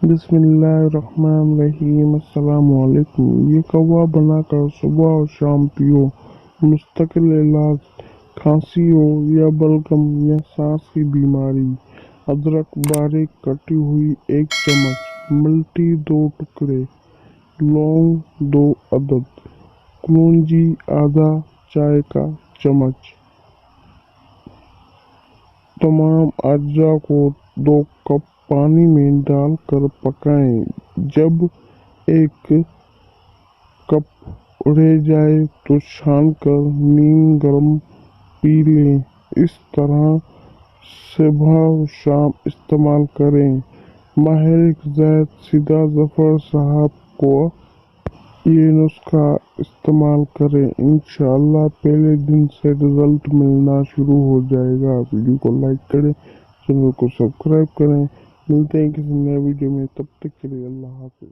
बिस्मिल्लाहिर्रहमानिर्रहीम। अस्सलाम वालेकुम। ये कहवा बनाकर सुबह और शाम पियो। मुस्तकिल इलाज, खांसी हो या बलगम या सांस की बीमारी। अदरक बारीक कटी हुई 1 चम्मच, मिल्टी 2 टुकड़े, लौंग 2 अदद, कलौंजी आधा चाय का चम्मच। तमाम अज्जा को 2 कप पानी में डालकर पकाएं। जब 1 कप रह जाए तो छानकर नीम गर्म पी लें। इस तरह सुबह और शाम इस्तेमाल करें। माहिर ग़िज़ात सिदा ज़फ़र साहब को ये नुस्खा इस्तेमाल करें, इंशाअल्लाह पहले दिन से रिजल्ट मिलना शुरू हो जाएगा। वीडियो को लाइक करें, चैनल को सब्सक्राइब करें। मिलते हैं किसी नए वीडियो में, तब तक के लिए अल्लाह हाफ़िज़।